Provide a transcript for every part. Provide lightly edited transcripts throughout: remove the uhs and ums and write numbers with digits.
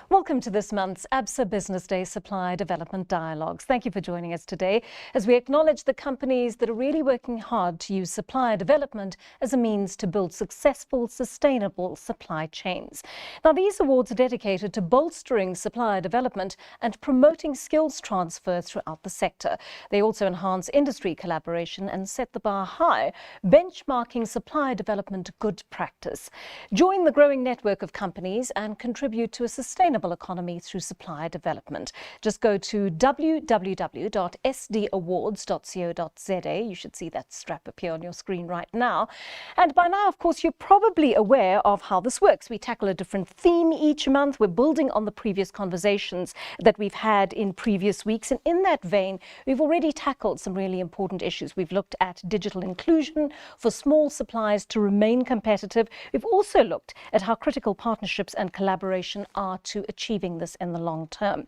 Welcome to this month's ABSA Business Day Supplier Development Dialogues. Thank you for joining us today as we acknowledge the companies that are really working hard to use supplier development as a means to build successful, sustainable supply chains. Now, these awards are dedicated to bolstering supplier development and promoting skills transfer throughout the sector. They also enhance industry collaboration and set the bar high, benchmarking supplier development good practice. Join the growing network of companies and contribute to a sustainable economy through supplier development. Just go to www.sdawards.co.za. You should see that strap appear on your screen right now. And by now, of course, you're probably aware of how this works. We tackle a different theme each month. We're building on the previous conversations that we've had in previous weeks. And in that vein, we've already tackled some really important issues. We've looked at digital inclusion for small suppliers to remain competitive. We've also looked at how critical partnerships and collaboration are to achieving this in the long term.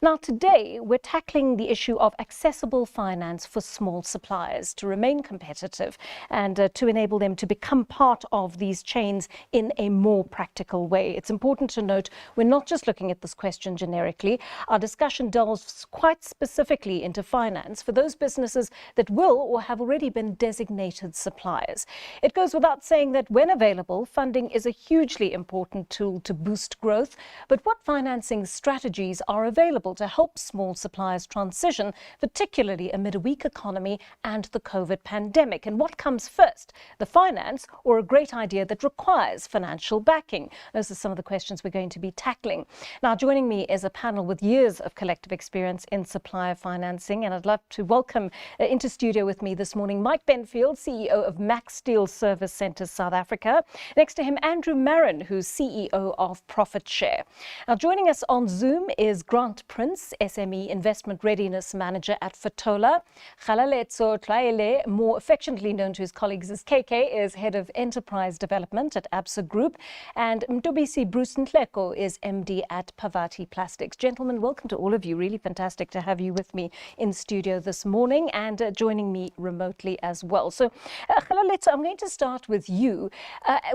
Now, today, we're tackling the issue of accessible finance for small suppliers to remain competitive and to enable them to become part of these chains in a more practical way. It's important to note we're not just looking at this question generically. Our discussion delves quite specifically into finance for those businesses that will or have already been designated suppliers. It goes without saying that when available, funding is a hugely important tool to boost growth. But what financing strategies are available to help small suppliers transition, particularly amid a weak economy and the COVID pandemic? And what comes first, the finance or a great idea that requires financial backing? Those are some of the questions we're going to be tackling. Now, joining me is a panel with years of collective experience in supplier financing, and I'd love to welcome into studio with me this morning Mike Benfield, CEO of Max Steel Service Centres South Africa. Next to him, Andrew Marin, who's CEO of Profit Share. Now, joining us on Zoom is Grant Prince, SME Investment Readiness Manager at Fatola. Khalaletso Tlaele, more affectionately known to his colleagues as KK, is Head of Enterprise Development at ABSA Group. And Mdobisi Bruce Ntleko is MD at Pavati Plastics. Gentlemen, welcome to all of you. Really fantastic to have you with me in studio this morning and joining me remotely as well. So, Khalaletso, I'm going to start with you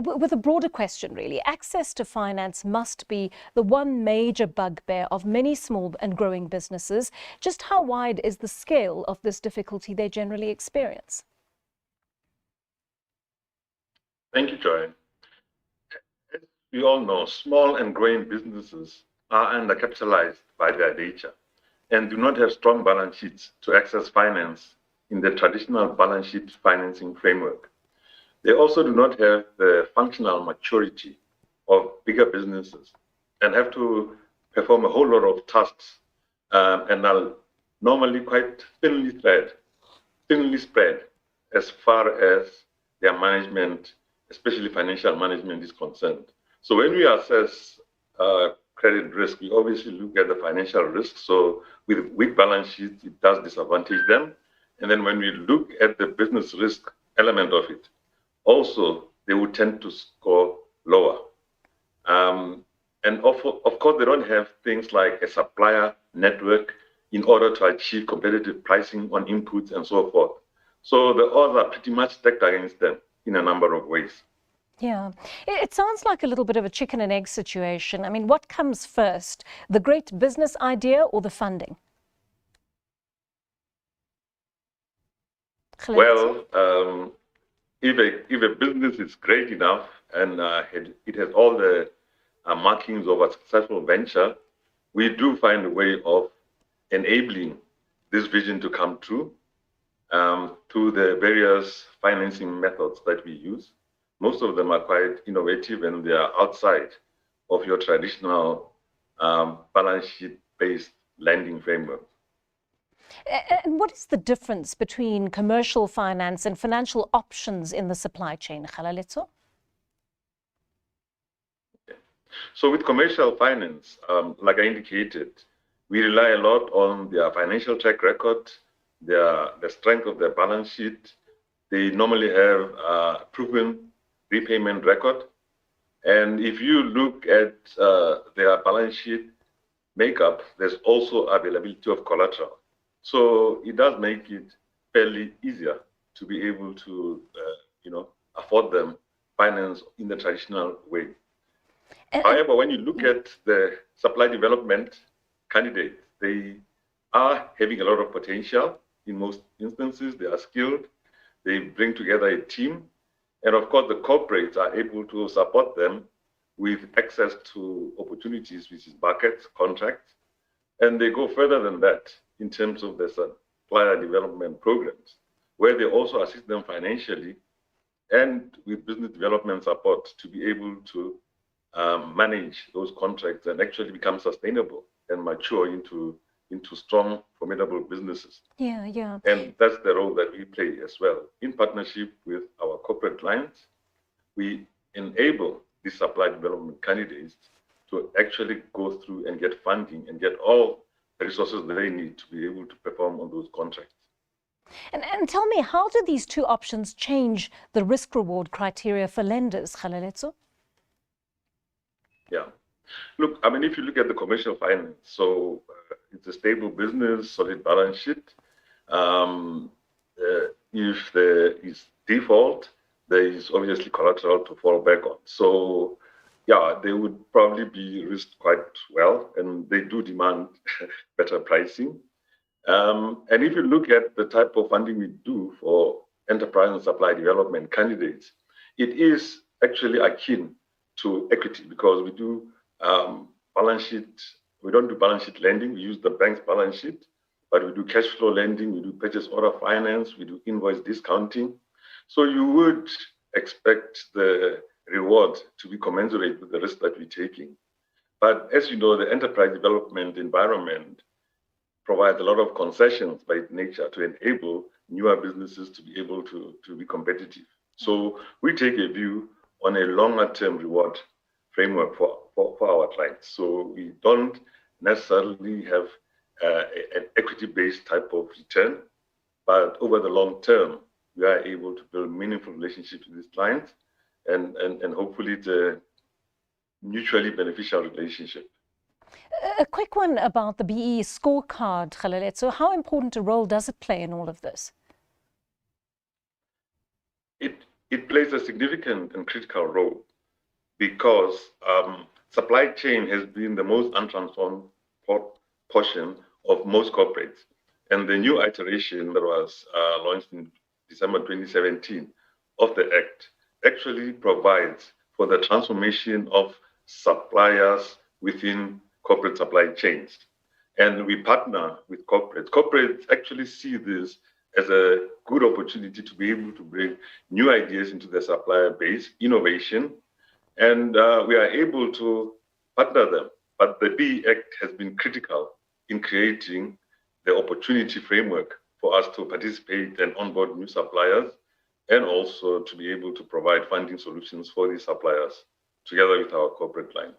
with a broader question, really. Access to finance must be the one major bugbear of many small and growing businesses. Just how wide is the scale of this difficulty they generally experience? Thank you, Joanne. As we all know, small and growing businesses are undercapitalized by their nature and do not have strong balance sheets to access finance in the traditional balance sheet financing framework. They also do not have the functional maturity of bigger businesses and have to perform a whole lot of tasks and are normally quite thinly spread as far as their management, especially financial management, is concerned. So when we assess credit risk, we obviously look at the financial risk. So with weak balance sheets, it does disadvantage them. And then when we look at the business risk element of it, also they would tend to score lower. And of course, they don't have things like a supplier network in order to achieve competitive pricing on inputs and so forth. So the odds are pretty much stacked against them in a number of ways. Yeah, it sounds like a little bit of a chicken and egg situation. I mean, what comes first, the great business idea or the funding? Well, if a business is great enough and it has all the markings of a successful venture, we do find a way of enabling this vision to come true through the various financing methods that we use. Most of them are quite innovative and they are outside of your traditional balance sheet-based lending framework. And what is the difference between commercial finance and financial options in the supply chain, Khalaletso? So with commercial finance, like I indicated, we rely a lot on their financial track record, the strength of their balance sheet. They normally have a proven repayment record. And if you look at their balance sheet makeup, there's also availability of collateral. So it does make it fairly easier to be able to, afford them finance in the traditional way. However, when you look at the supply development candidates, they are having a lot of potential. In most instances, they are skilled. They bring together a team. And of course, the corporates are able to support them with access to opportunities, which is markets, contracts. And they go further than that in terms of the supplier development programs, where they also assist them financially and with business development support to be able to manage those contracts and actually become sustainable and mature into strong, formidable businesses. Yeah. And that's the role that we play as well. In partnership with our corporate clients, we enable these supply development candidates to actually go through and get funding and get all the resources that they need to be able to perform on those contracts. And tell me, how do these two options change the risk-reward criteria for lenders, Kgaleletso? Yeah. Look, I mean, if you look at the commercial finance, so it's a stable business, solid balance sheet. If there is default, there is obviously collateral to fall back on. So, yeah, they would probably be risked quite well, and they do demand better pricing. And if you look at the type of funding we do for enterprise and supply development candidates, it is actually akin to equity because we do balance sheet. We don't do balance sheet lending. We use the bank's balance sheet, but we do cash flow lending. We do purchase order finance. We do invoice discounting. So you would expect the reward to be commensurate with the risk that we're taking. But as you know, the enterprise development environment provides a lot of concessions by its nature to enable newer businesses to be able to be competitive. So we take a view on a longer term reward framework for our clients. So we don't necessarily have an equity-based type of return, but over the long term, we are able to build meaningful relationships with these clients, and hopefully it's a mutually beneficial relationship. A quick one about the BE scorecard, Kgaleletso. How important a role does it play in all of this? It plays a significant and critical role because supply chain has been the most untransformed portion of most corporates. And the new iteration that was launched in December 2017 of the Act actually provides for the transformation of suppliers within corporate supply chains. And we partner with corporates. Corporates actually see this as a good opportunity to be able to bring new ideas into the supplier base, innovation, and we are able to partner them. But the BE Act has been critical in creating the opportunity framework for us to participate and onboard new suppliers, and also to be able to provide funding solutions for these suppliers together with our corporate clients.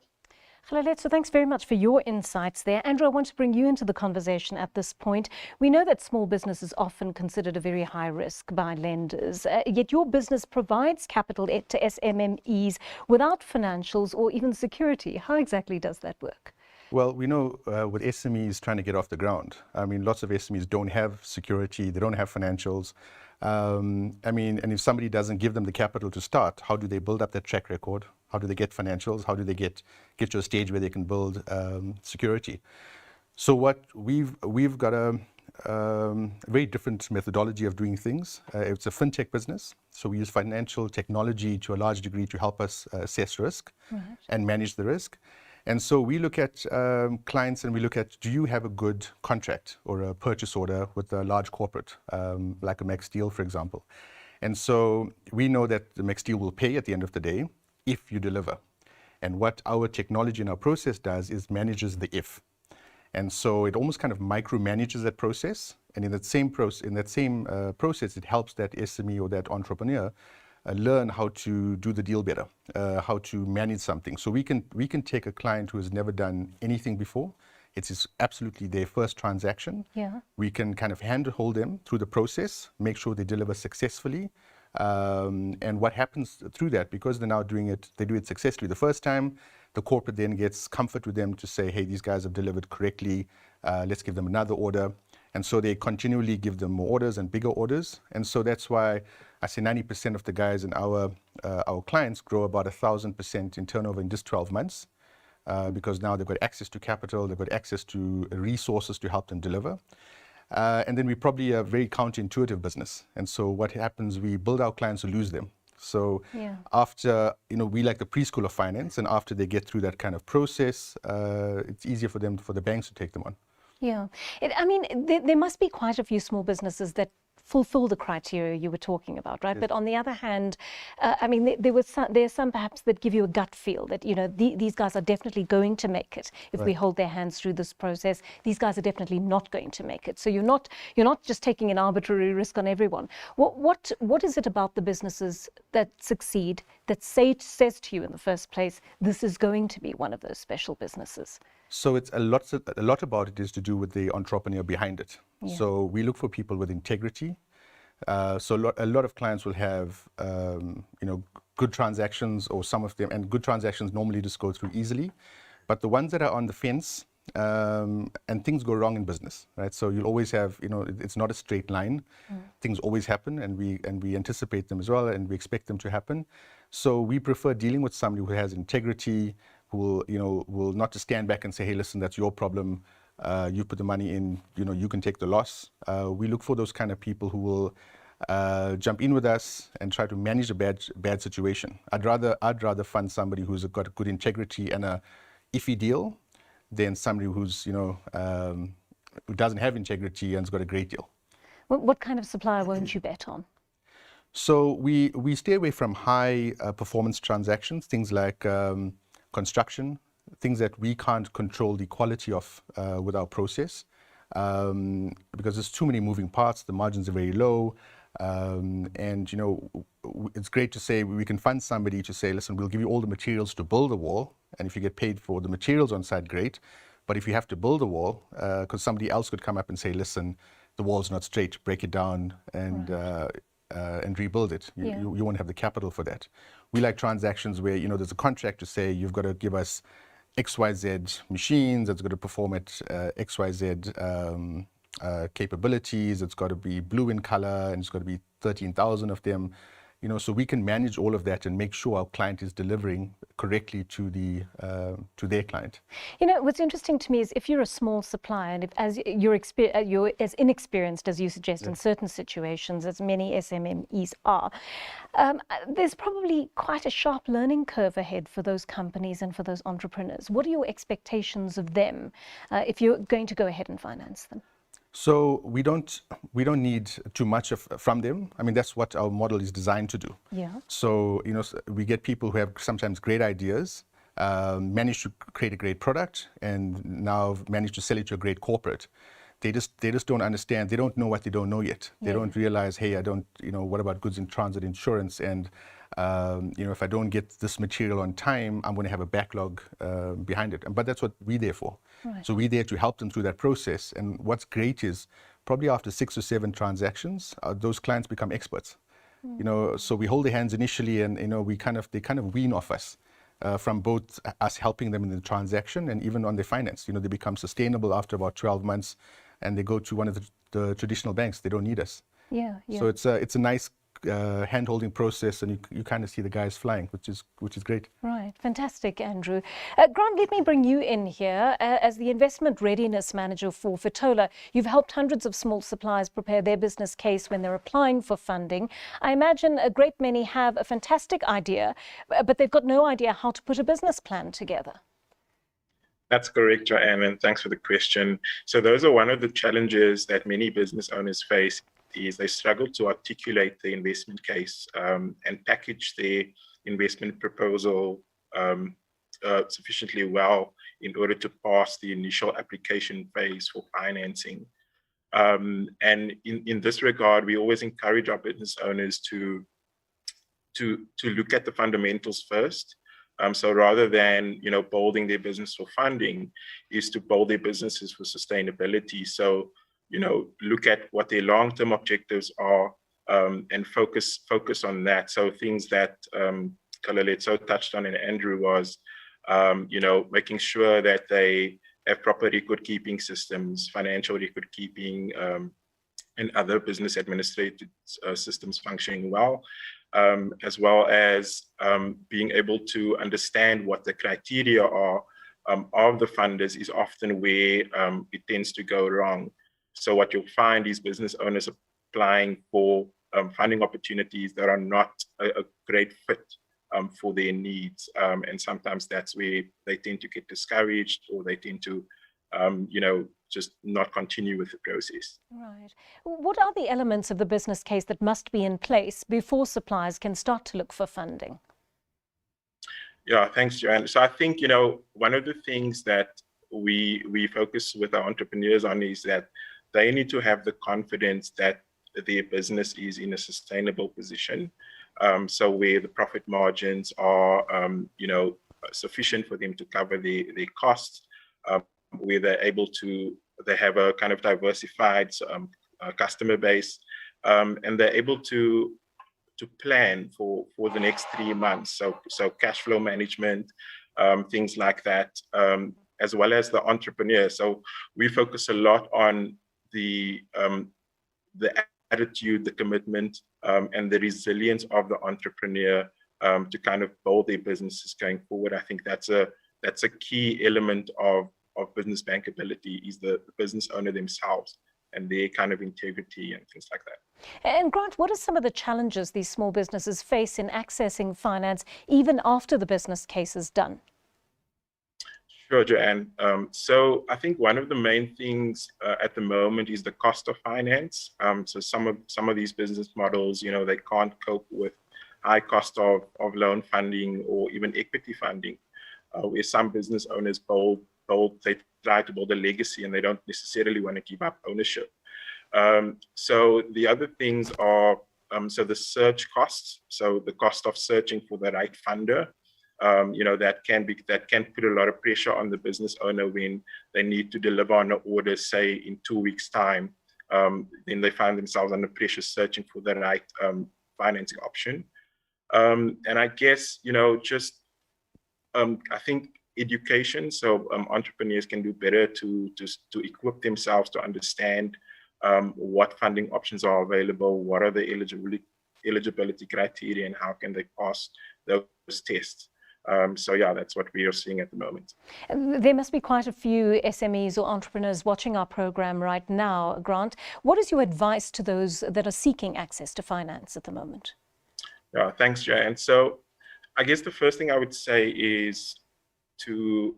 Kgaleletso, thanks very much for your insights there. Andrew, I want to bring you into the conversation at this point. We know that small business is often considered a very high risk by lenders, yet your business provides capital to SMMEs without financials or even security. How exactly does that work? Well, we know with SMEs trying to get off the ground, I mean, lots of SMEs don't have security, they don't have financials. And if somebody doesn't give them the capital to start, how do they build up that track record? How do they get financials? How do they get to a stage where they can build security? So what we've got a very different methodology of doing things. It's a fintech business, so we use financial technology to a large degree to help us assess risk and manage the risk. And so we look at clients and we look at, do you have a good contract or a purchase order with a large corporate, like a McSteel, for example. And so we know that the McSteel will pay at the end of the day if you deliver. And what our technology and our process does is manages the if. And so it almost kind of micromanages that process. And in that same process, it helps that SME or that entrepreneur learn how to do the deal better, how to manage something. So we can take a client who has never done anything before. It's absolutely their first transaction. Yeah. We can kind of handhold them through the process, make sure they deliver successfully. And what happens through that, because they're now doing it, they do it successfully the first time, the corporate then gets comfort with them to say, hey, these guys have delivered correctly, let's give them another order. And so they continually give them more orders and bigger orders. And so that's why I say 90% of the guys in our clients grow about 1,000% in turnover in just 12 months. Because now they've got access to capital, they've got access to resources to help them deliver. And then we're probably a very counterintuitive business. And so what happens, we build our clients to lose them. So after, we like the preschool of finance, and after they get through that kind of process, it's easier for the banks to take them on. Yeah. There must be quite a few small businesses that fulfill the criteria you were talking about, right? Yes. But on the other hand, there are some perhaps that give you a gut feel that, these guys are definitely going to make it if we hold their hands through this process. These guys are definitely not going to make it. So you're not just taking an arbitrary risk on everyone. What is it about the businesses that succeed that says to you in the first place, this is going to be one of those special businesses? So it's a lot about it is to do with the entrepreneur behind it. Yeah. So we look for people with integrity. So a lot of clients will have, good transactions, or some of them, and good transactions normally just go through easily. But the ones that are on the fence, and things go wrong in business, right? So you'll always have, it's not a straight line. Things always happen, and we anticipate them as well, and we expect them to happen. So we prefer dealing with somebody who has integrity, who will not just stand back and say, hey, listen, that's your problem. You put the money in, you can take the loss. We look for those kind of people who will jump in with us and try to manage a bad situation. I'd rather fund somebody who's got good integrity and a iffy deal than somebody who's, who doesn't have integrity and's got a great deal. What kind of supplier won't you bet on? So we stay away from high performance transactions, things like construction, things that we can't control the quality of with our process, because there's too many moving parts. The margins are very low, and it's great to say we can fund somebody to say, listen, we'll give you all the materials to build a wall, and if you get paid for the materials on site, great. But if you have to build a wall, because somebody else could come up and say, listen, the wall's not straight, break it down and rebuild it. You won't have the capital for that. We like transactions where, there's a contract to say you've got to give us XYZ machines, it's got to perform at XYZ capabilities, it's got to be blue in color, and it's got to be 13,000 of them. So we can manage all of that and make sure our client is delivering correctly to their client. What's interesting to me is if you're a small supplier, and if as you're as inexperienced as you suggest in certain situations, as many SMMEs are, there's probably quite a sharp learning curve ahead for those companies and for those entrepreneurs. What are your expectations of them if you're going to go ahead and finance them? So we don't need too much from them. That's what our model is designed to do. Yeah. So we get people who have sometimes great ideas, manage to create a great product, and now manage to sell it to a great corporate. They just don't understand. They don't know what they don't know yet. They don't realize, hey, I don't. What about goods in transit insurance? And if I don't get this material on time, I'm going to have a backlog behind it. But that's what we're there for. Right. So we're there to help them through that process. And what's great is probably after 6 or 7 transactions, those clients become experts. So we hold their hands initially, and they kind of wean off us from both us helping them in the transaction and even on their finance. They become sustainable after about 12 months, and they go to one of the traditional banks. They don't need us. Yeah. So it's a nice hand-holding process, and you kind of see the guys flying, which is great. Right, fantastic, Andrew. Grant, let me bring you in here. As the investment readiness manager for Fitola, you've helped hundreds of small suppliers prepare their business case when they're applying for funding. I imagine a great many have a fantastic idea, but they've got no idea how to put a business plan together. That's correct, Joanne, and thanks for the question. So those are one of the challenges that many business owners face. Is they struggle to articulate the investment case and package their investment proposal sufficiently well in order to pass the initial application phase for financing. And in this regard, we always encourage our business owners to look at the fundamentals first. So rather than building their business for funding, is to build their businesses for sustainability. So look at what their long-term objectives are and focus on that. So things that Kalaletso touched on and Andrew was, making sure that they have proper record keeping systems, financial record keeping, and other business administrative systems functioning well, as well as being able to understand what the criteria are of the funders is often where it tends to go wrong. So what you'll find is business owners applying for funding opportunities that are not a great fit for their needs. And sometimes that's where they tend to get discouraged, or they tend to, just not continue with the process. Right. What are the elements of the business case that must be in place before suppliers can start to look for funding? Yeah, thanks, Joanne. So I think, one of the things that we focus with our entrepreneurs on is that they need to have the confidence that their business is in a sustainable position. So where the profit margins are, sufficient for them to cover their costs, where they have a kind of diversified customer base, and they're able to plan for the next 3 months. So cash flow management, things like that, as well as the entrepreneur. So we focus a lot on the attitude, the commitment, and the resilience of the entrepreneur to kind of build their businesses going forward. I think that's a key element of business bankability, is the business owner themselves and their kind of integrity and things like that. And Grant, what are some of the challenges these small businesses face in accessing finance even after the business case is done? Sure, Joanne. So I think one of the main things at the moment is the cost of finance. So some of these business models, they can't cope with high cost of loan funding or even equity funding, where some business owners they try to build a legacy and they don't necessarily want to give up ownership. So the other things are, so the search costs, so the cost of searching for the right funder, that can put a lot of pressure on the business owner when they need to deliver on an order, say in 2 weeks' time. Then they find themselves under pressure searching for the right financing option. And I guess, I think education. So entrepreneurs can do better to equip themselves to understand what funding options are available, what are the eligibility criteria, and how can they pass those tests. So yeah, that's what we are seeing at the moment. There must be quite a few SMEs or entrepreneurs watching our program right now, Grant. What is your advice to those that are seeking access to finance at the moment? Yeah, thanks, Joanne. So I guess the first thing I would say is to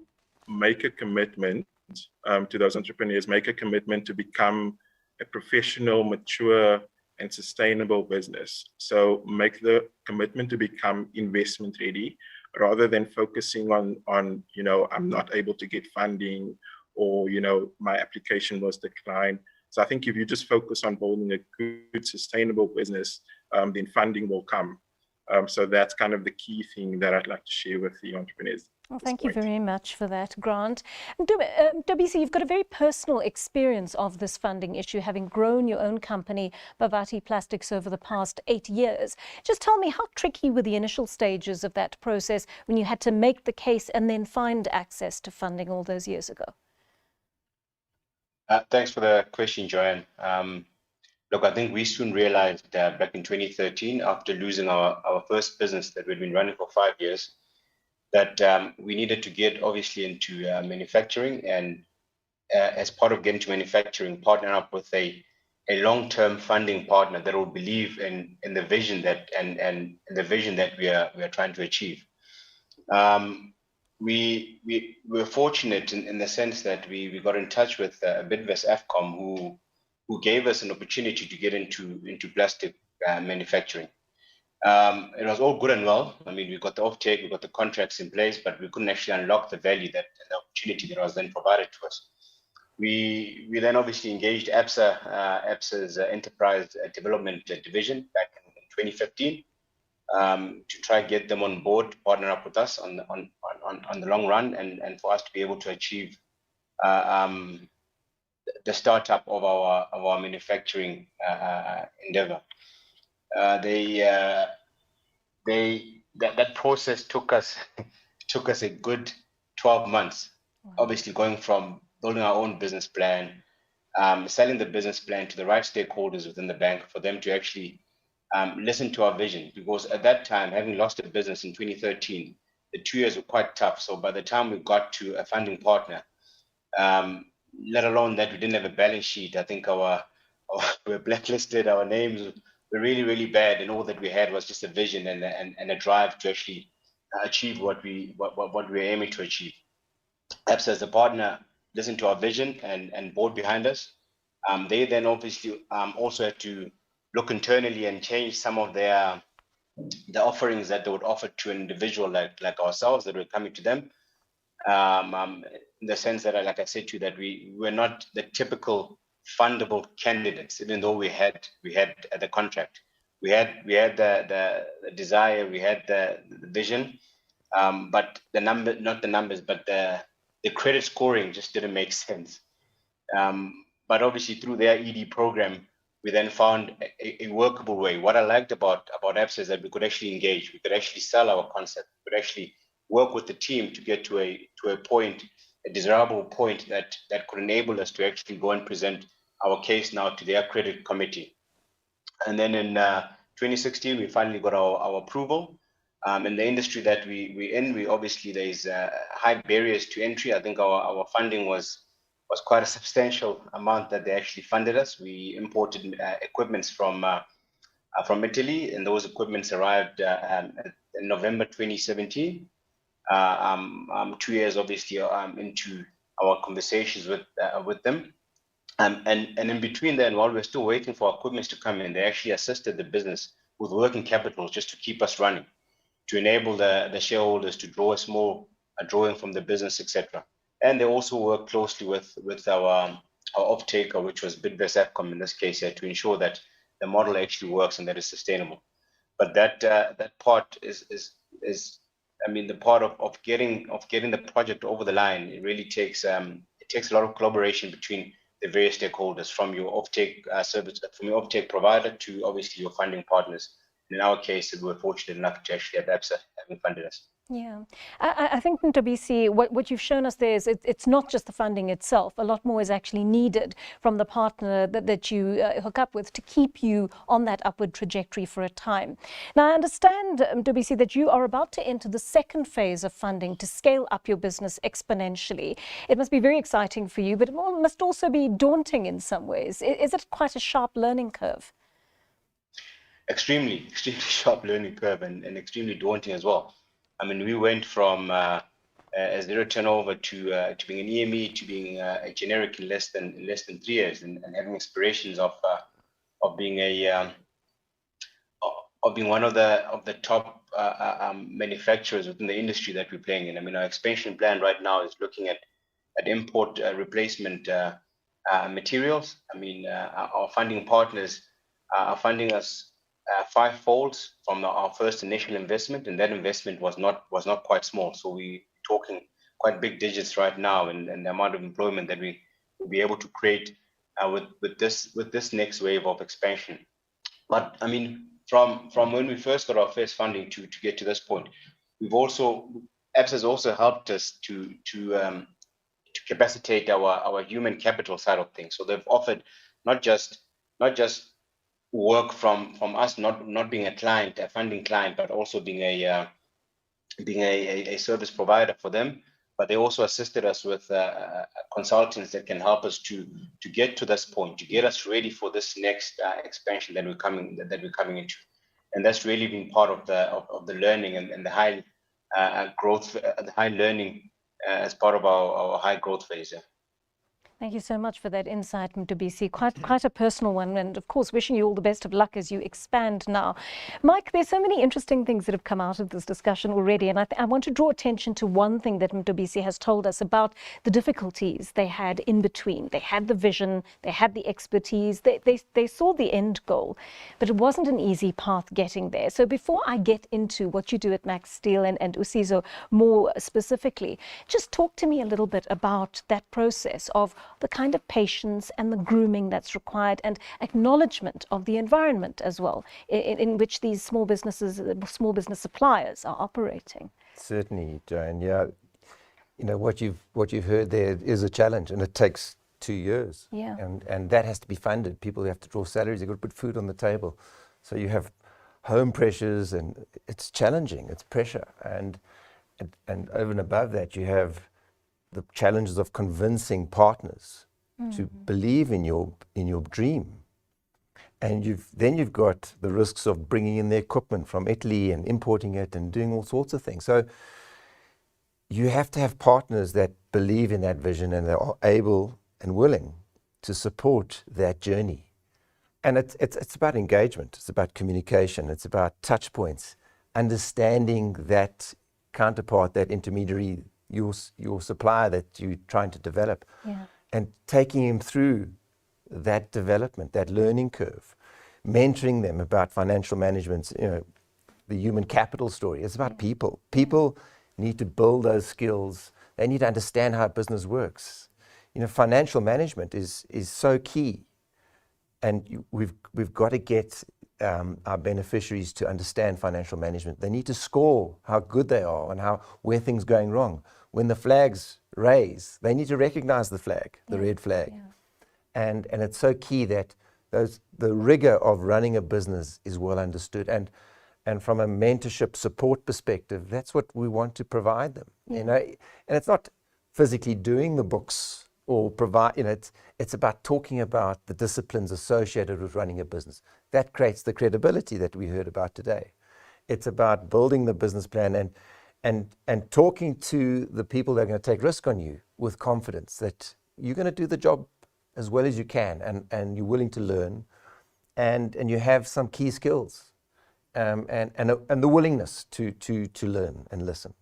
make a commitment to those entrepreneurs, make a commitment to become a professional, mature, and sustainable business. So make the commitment to become investment ready, rather than focusing on I'm not able to get funding, or my application was declined. So I think if you just focus on building a good, sustainable business, then funding will come. So that's kind of the key thing that I'd like to share with the entrepreneurs. Well, thank you very much for that, Grant. Dobisi, you've got a very personal experience of this funding issue, having grown your own company, Bhavati Plastics, over the past 8 years. Just tell me, how tricky were the initial stages of that process when you had to make the case and then find access to funding all those years ago? Thanks for the question, Joanne. Look, I think we soon realized back in 2013, after losing our first business that we'd been running for 5 years, that we needed to get obviously into manufacturing, and as part of getting to manufacturing, partner up with a long-term funding partner that will believe in the vision that and the vision that we are trying to achieve. We were fortunate in the sense that we got in touch with Bidvest Afcom, who gave us an opportunity to get into plastic manufacturing. It was all good and well. I mean, we got the offtake, we got the contracts in place, but we couldn't actually unlock the value and the opportunity that was then provided to us. We then obviously engaged ABSA's enterprise development division back in 2015 to try get them on board, partner up with us on the long run, and for us to be able to achieve the startup of our manufacturing endeavor. That process took us a good 12 months. Wow. Obviously, going from building our own business plan, selling the business plan to the right stakeholders within the bank for them to actually listen to our vision. Because at that time, having lost a business in 2013, the 2 years were quite tough. So by the time we got to a funding partner, let alone that we didn't have a balance sheet, I think we were blacklisted, our names were really, really bad, and all that we had was just a vision and a drive to actually achieve what we were aiming to achieve. Perhaps as a partner, listened to our vision and board behind us. They then obviously also had to look internally and change some of the offerings that they would offer to an individual like ourselves that were coming to them. In the sense that, like I said to you, that we were not the typical fundable candidates, even though we had the contract, we had the desire, we had the vision, but not the numbers, but the credit scoring just didn't make sense. But obviously through their ED program, we then found a workable way. What I liked about Absa is that we could actually engage, we could actually sell our concept, we could actually work with the team to get to a point, a desirable point that could enable us to actually go and present our case now to their credit committee. And then in 2016, we finally got our approval. In the industry that we in, obviously there's high barriers to entry. I think our funding was quite a substantial amount that they actually funded us. We imported equipments from Italy, and those equipments arrived in November 2017. 2 years obviously into our conversations with them, and in between then, while we're still waiting for our equipment to come in, they actually assisted the business with working capital just to keep us running, to enable the shareholders to draw a small drawing from the business, etc. And they also work closely with our off-taker, which was Bidvest Afcom in this case here, to ensure that the model actually works and that it's sustainable. But that part is I mean, the part of getting the project over the line, it really takes a lot of collaboration between the various stakeholders, from your offtake service, from your offtake provider to obviously your funding partners. And in our case, we were fortunate enough to actually have Absa having funded us. Yeah, I think, Ntobisi, what you've shown us there is it's not just the funding itself. A lot more is actually needed from the partner that you hook up with to keep you on that upward trajectory for a time. Now, I understand, Ntobisi, that you are about to enter the second phase of funding to scale up your business exponentially. It must be very exciting for you, but it must also be daunting in some ways. Is it quite a sharp learning curve? Extremely sharp learning curve and extremely daunting as well. I mean, we went from a zero turnover to being an EME to being a generic in less than 3 years, and having aspirations of being one of the top manufacturers within the industry that we're playing in. I mean, our expansion plan right now is looking at import replacement materials. I mean, our funding partners are funding us fivefold from our first initial investment, and that investment was not quite small. So we're talking quite big digits right now, and the amount of employment that we will be able to create with this next wave of expansion. But I mean, from when we first got our first funding to get to this point, Absa has also helped us to capacitate our human capital side of things. So they've offered not just work from us not being a funding client, but also being a service provider for them. But they also assisted us with consultants that can help us to get to this point, to get us ready for this next expansion that we're coming into. And that's really been part of the learning and the high growth, the high learning as part of our high growth phase. Yeah. Thank you so much for that insight, Ntobisi. Quite a personal one, and of course, wishing you all the best of luck as you expand now. Mike, there's so many interesting things that have come out of this discussion already, and I want to draw attention to one thing that Ntobisi has told us about the difficulties they had in between. They had the vision, they had the expertise, they saw the end goal, but it wasn't an easy path getting there. So before I get into what you do at Max Steel and Usizo more specifically, just talk to me a little bit about that process of the kind of patience and the grooming that's required, and acknowledgement of the environment as well in which these small business suppliers are operating. Certainly, Joanne. Yeah, what you've heard there is a challenge, and it takes 2 years. Yeah. And that has to be funded. People have to draw salaries. They've got to put food on the table. So you have home pressures, and it's challenging. It's pressure, and over and above that, you have the challenges of convincing partners to believe in your dream. And you've got the risks of bringing in the equipment from Italy and importing it and doing all sorts of things. So you have to have partners that believe in that vision and are able and willing to support that journey. And it's about engagement. It's about communication. It's about touch points, understanding that counterpart, that intermediary, your supplier that you're trying to develop, and taking him through that development, that learning curve, mentoring them about financial management, the human capital story. It's about people. People need to build those skills. They need to understand how a business works. Financial management is so key, and we've got to get our beneficiaries to understand financial management. They need to score how good they are and where things are going wrong. When the flags raise, they need to recognize the flag, the red flag. And it's so key that the rigor of running a business is well understood. And from a mentorship support perspective, that's what we want to provide them. And it's not physically doing the books or provide, it's about talking about the disciplines associated with running a business. That creates the credibility that we heard about today. It's about building the business plan and talking to the people that are going to take risk on you with confidence that you're going to do the job as well as you can, and you're willing to learn, and you have some key skills, and the willingness to learn and listen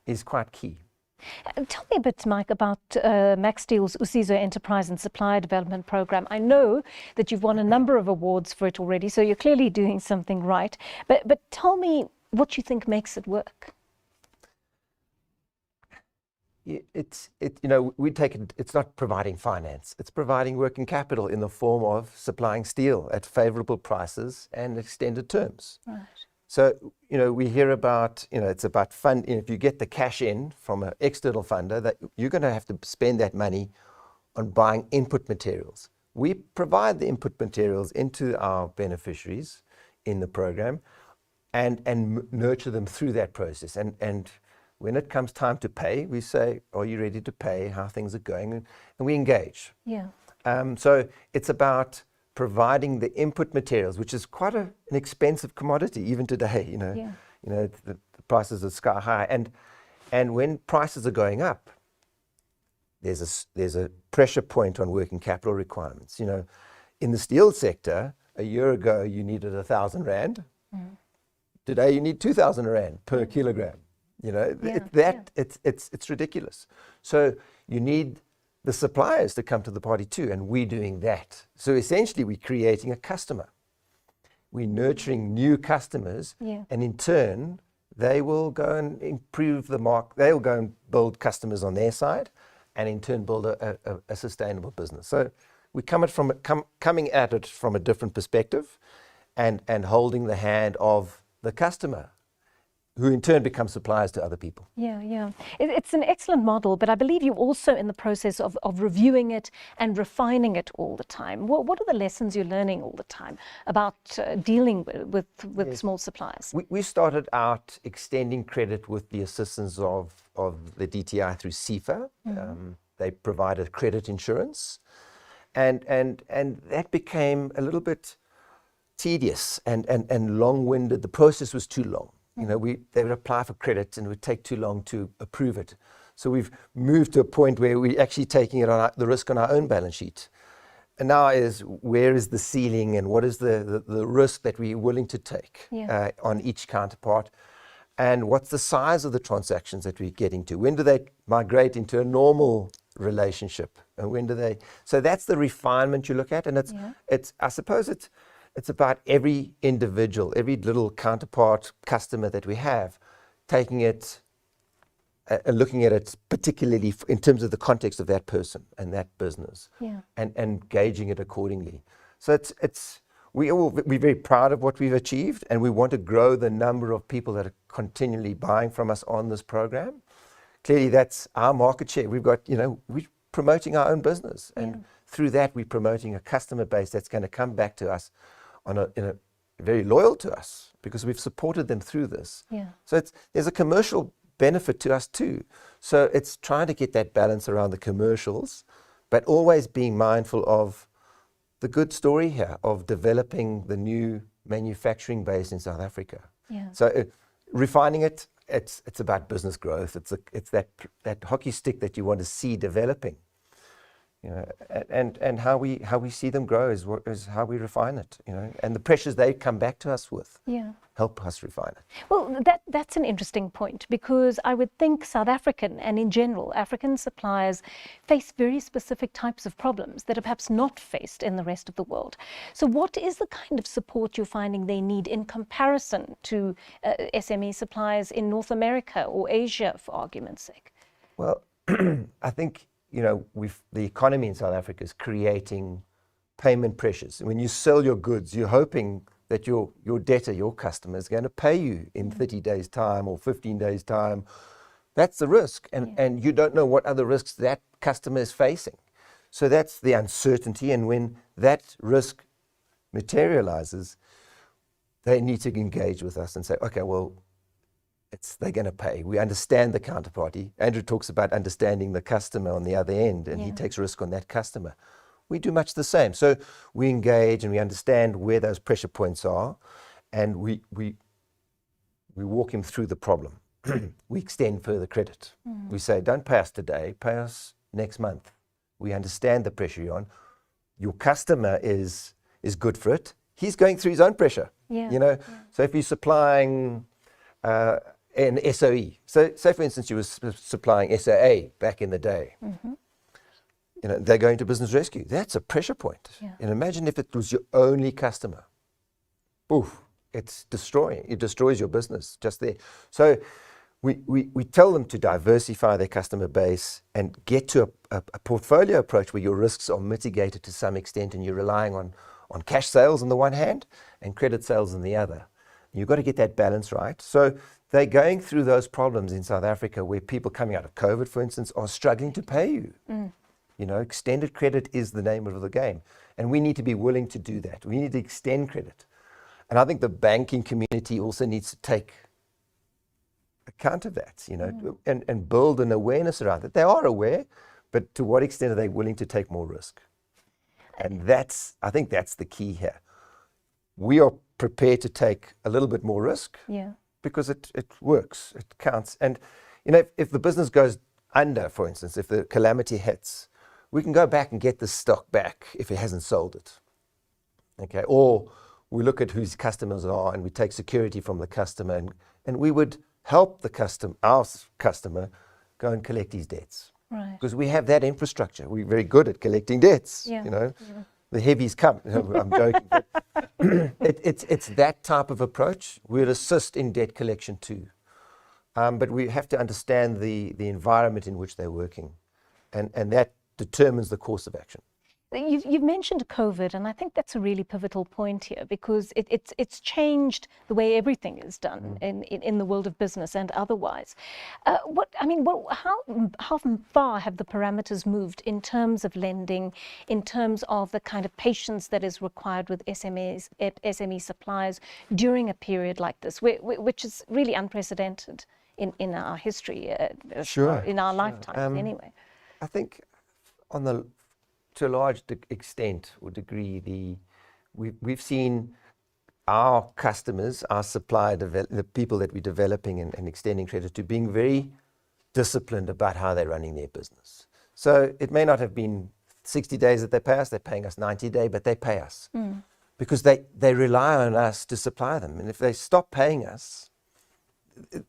is quite key. Tell me a bit, Mike, about Max Steel's Usizo Enterprise and Supplier Development Program. I know that you've won a number of awards for it already, so you're clearly doing something right. But tell me what you think makes it work. We take it. It's not providing finance. It's providing working capital in the form of supplying steel at favorable prices and extended terms. Right. So, we hear about, it's about fund. If you get the cash in from an external funder, that you're going to have to spend that money on buying input materials. We provide the input materials into our beneficiaries in the program and nurture them through that process. And when it comes time to pay, we say, are you ready to pay? How things are going? And we engage. Yeah. So it's about providing the input materials, which is quite an expensive commodity even today. The prices are sky high, and when prices are going up, there's a pressure point on working capital requirements. In the steel sector, a year ago you needed 1,000 rand. Today you need 2,000 rand per kilogram. It's ridiculous. So you need the suppliers to come to the party too, and we're doing that. So essentially we're creating a customer. We're nurturing new customers, and in turn they will go and improve the market. They'll go and build customers on their side, and in turn build a sustainable business. So we coming at it from a different perspective, and holding the hand of the customer, who in turn become suppliers to other people. Yeah. It's an excellent model, but I believe you're also in the process of reviewing it and refining it all the time. What are the lessons you're learning all the time about dealing with small suppliers? We started out extending credit with the assistance of the DTI through CIFA. They provided credit insurance, and that became a little bit tedious and long-winded. The process was too long. They would apply for credit and it would take too long to approve it. So we've moved to a point where we're actually taking it on the risk on our own balance sheet. And now where is the ceiling, and what is the risk that we're willing to take on each counterpart, and what's the size of the transactions that we're getting to? When do they migrate into a normal relationship, and when do they? So that's the refinement you look at, and it's I suppose it's about every individual, every little counterpart customer that we have, taking it and looking at it particularly in terms of the context of that person and that business, and gauging it accordingly. So we're very proud of what we've achieved, and we want to grow the number of people that are continually buying from us on this program, clearly that's our market share. We've got, we're promoting our own business, and through that we're promoting a customer base that's going to come back to us very loyal to us because we've supported them through this. Yeah. So there's a commercial benefit to us too. So it's trying to get that balance around the commercials, but always being mindful of the good story here of developing the new manufacturing base in South Africa. Yeah. So refining it, it's about business growth. It's that hockey stick that you want to see developing. And how we see them grow is how we refine it, and the pressures they come back to us with help us refine it. Well, that's an interesting point, because I would think South African and in general African suppliers face very specific types of problems that are perhaps not faced in the rest of the world. So what is the kind of support you're finding they need in comparison to SME suppliers in North America or Asia, for argument's sake? Well, I think the economy in South Africa is creating payment pressures. When you sell your goods, you're hoping that your debtor, your customer, is going to pay you in 30 days' time or 15 days' time. That's the risk. And you don't know what other risks that customer is facing. So that's the uncertainty. And when that risk materializes, they need to engage with us and say, okay, well, they're going to pay. We understand the counterparty. Andrew talks about understanding the customer on the other end, and he takes risk on that customer. We do much the same. So we engage and we understand where those pressure points are, and we walk him through the problem. We extend further credit. We say, don't pay us today, pay us next month. We understand the pressure you're on. Your customer is good for it. He's going through his own pressure. So if he's supplying an SOE. So say, for instance, you were supplying SAA back in the day. They're going to business rescue. That's a pressure point. And imagine if it was your only customer. Oof, it destroys your business just there. So we tell them to diversify their customer base and get to a portfolio approach where your risks are mitigated to some extent, and you're relying on cash sales on the one hand and credit sales on the other. You've got to get that balance right. So they're going through those problems in South Africa where people coming out of COVID, for instance, are struggling to pay you. Extended credit is the name of the game. And we need to be willing to do that. We need to extend credit. And I think the banking community also needs to take account of that, and build an awareness around it. They are aware, but to what extent are they willing to take more risk? And I think that's the key here. We are prepared to take a little bit more risk because it works, it counts. And, if the business goes under, for instance, if the calamity hits, we can go back and get the stock back if it hasn't sold it. Okay, or we look at who his customers are and we take security from the customer, and we would help our customer go and collect his debts. Right. Because we have that infrastructure. We're very good at collecting debts, The heavies come. I'm joking. But it's that type of approach. We'll assist in debt collection too. But we have to understand the environment in which they're working. And that determines the course of action. You've mentioned COVID, and I think that's a really pivotal point here, because it's changed the way everything is done in the world of business and otherwise. How far have the parameters moved in terms of lending, in terms of the kind of patience that is required with SME suppliers during a period like this, which is really unprecedented in our history, in our lifetimes anyway? I think to a large extent or degree, we've seen our customers, our supplier, the people that we're developing and extending credit to, being very disciplined about how they're running their business. So it may not have been 60 days that they pay us, they're paying us 90 days, but they pay us because they rely on us to supply them. And if they stop paying us,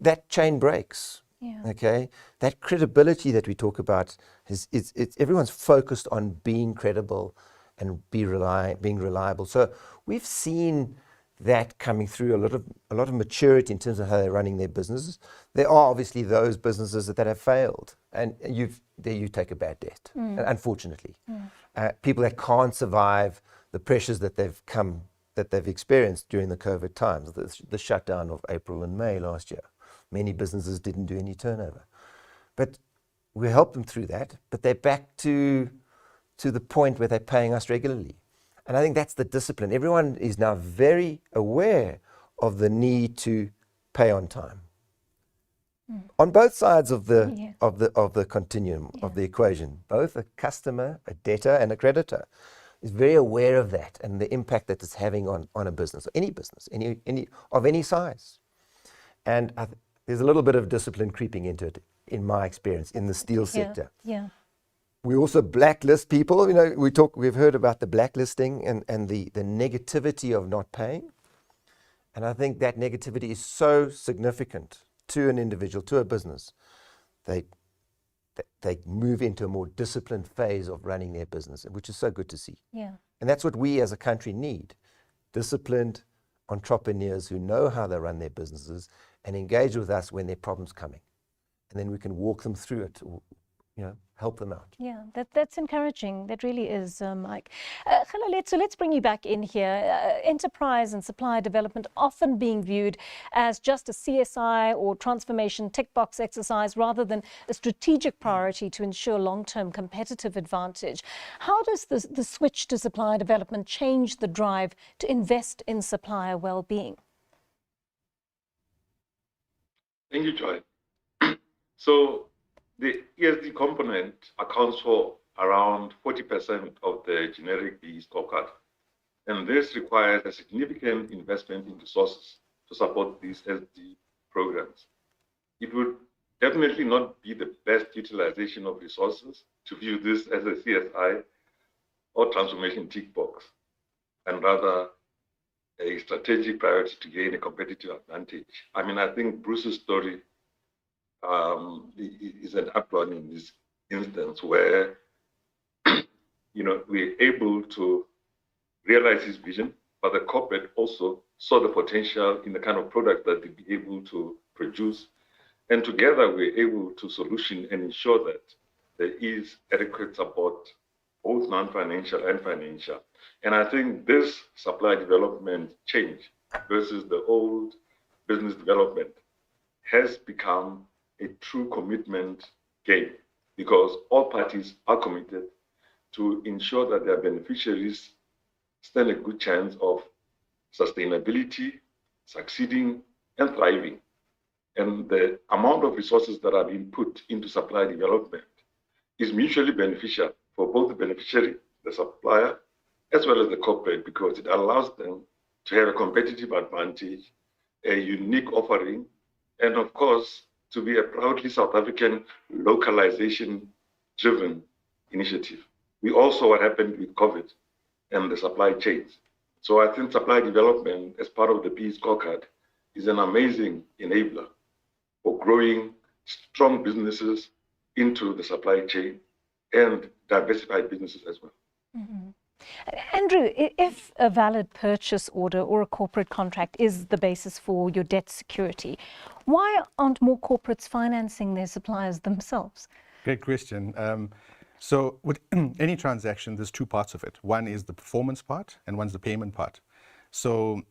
that chain breaks. Okay, that credibility that we talk about it's everyone's focused on being credible and being reliable. So we've seen that coming through a lot of maturity in terms of how they're running their businesses. There are obviously those businesses that have failed, and you take a bad debt, unfortunately. People that can't survive the pressures that they've experienced during the COVID times, the shutdown of April and May last year. Many businesses didn't do any turnover. But we help them through that, but they're back to the point where they're paying us regularly. And I think that's the discipline. Everyone is now very aware of the need to pay on time. On both sides of the of the continuum of the equation, both a customer, a debtor, and a creditor is very aware of that and the impact that it's having on a business, any of any size. And there's a little bit of discipline creeping into it, in my experience, in the steel sector. Yeah. We also blacklist people. You know, we've heard about the blacklisting and the negativity of not paying. And I think that negativity is so significant to an individual, to a business. They move into a more disciplined phase of running their business, which is so good to see. Yeah. And that's what we as a country need. Disciplined entrepreneurs who know how they run their businesses and engage with us when there are problems coming. And then we can walk them through it, or, help them out. Yeah, that's encouraging. That really is, Mike. So let's bring you back in here. Enterprise and supplier development often being viewed as just a CSI or transformation tick box exercise rather than a strategic priority to ensure long-term competitive advantage. How does the switch to supplier development change the drive to invest in supplier well-being? Thank you, Joy. So the ESG component accounts for around 40% of the generic BE scorecard. And this requires a significant investment in resources to support these SD programs. It would definitely not be the best utilization of resources to view this as a CSI or transformation tick box, and rather a strategic priority to gain a competitive advantage. I mean, I think Bruce's story is an apt one in this instance where, we're able to realize his vision, but the corporate also saw the potential in the kind of product that they'd be able to produce. And together we're able to solution and ensure that there is adequate support, both non-financial and financial. And I think this supply development change versus the old business development has become a true commitment game, because all parties are committed to ensure that their beneficiaries stand a good chance of sustainability, succeeding, and thriving. And the amount of resources that are being put into supply development is mutually beneficial for both the beneficiary, the supplier, as well as the corporate, because it allows them to have a competitive advantage, a unique offering, and of course, to be a proudly South African localization-driven initiative. We all saw what happened with COVID and the supply chains. So I think supply development as part of the BE scorecard is an amazing enabler for growing strong businesses into the supply chain and diversified businesses as well. Mm-hmm. Andrew, if a valid purchase order or a corporate contract is the basis for your debt security, why aren't more corporates financing their suppliers themselves? Great question. So with any transaction, there's two parts of it. One is the performance part and one's the payment part. So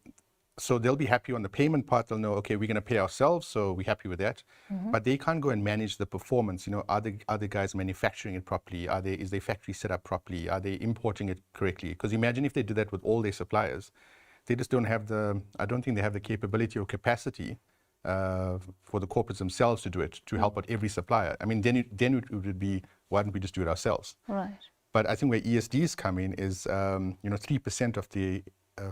they'll be happy on the payment part. They'll know, okay, we're going to pay ourselves, so we're happy with that. Mm-hmm. But they can't go and manage the performance. Are the guys manufacturing it properly? Is their factory set up properly? Are they importing it correctly? Because imagine if they do that with all their suppliers, they just don't have I don't think they have the capability or capacity for the corporates themselves to do it, to help out every supplier. I mean, then it would be, why don't we just do it ourselves? Right. But I think where ESDs come in is, 3% of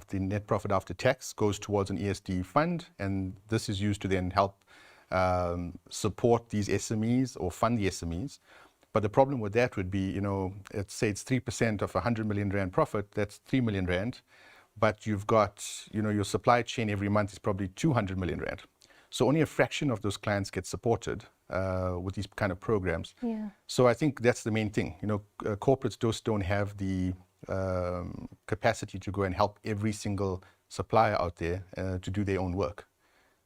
the net profit after tax goes towards an ESD fund, and this is used to then help support these SMEs or fund the SMEs. But the problem with that would be, let's say it's 3% of 100 million rand profit, that's 3 million rand, but you've got, your supply chain every month is probably 200 million rand. So only a fraction of those clients get supported with these kind of programs. Yeah. So I think that's the main thing. Corporates just don't have the capacity to go and help every single supplier out there to do their own work.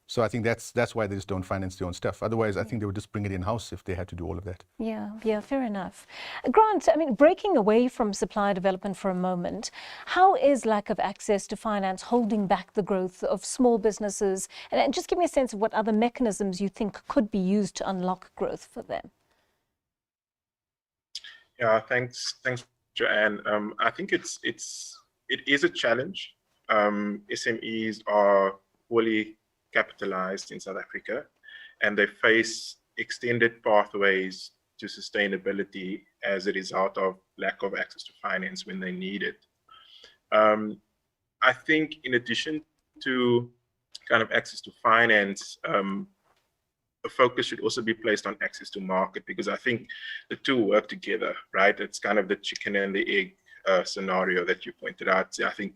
So I think that's why they just don't finance their own stuff. Otherwise, I think they would just bring it in-house if they had to do all of that. Yeah, fair enough. Grant, I mean, breaking away from supplier development for a moment, how is lack of access to finance holding back the growth of small businesses? And just give me a sense of what other mechanisms you think could be used to unlock growth for them. Yeah, thanks, Joanne. I think it is a challenge. SMEs are poorly capitalized in South Africa, and they face extended pathways to sustainability as a result of lack of access to finance when they need it. I think in addition to kind of access to finance, the focus should also be placed on access to market, because I think the two work together, right? It's kind of the chicken and the egg scenario that you pointed out. I think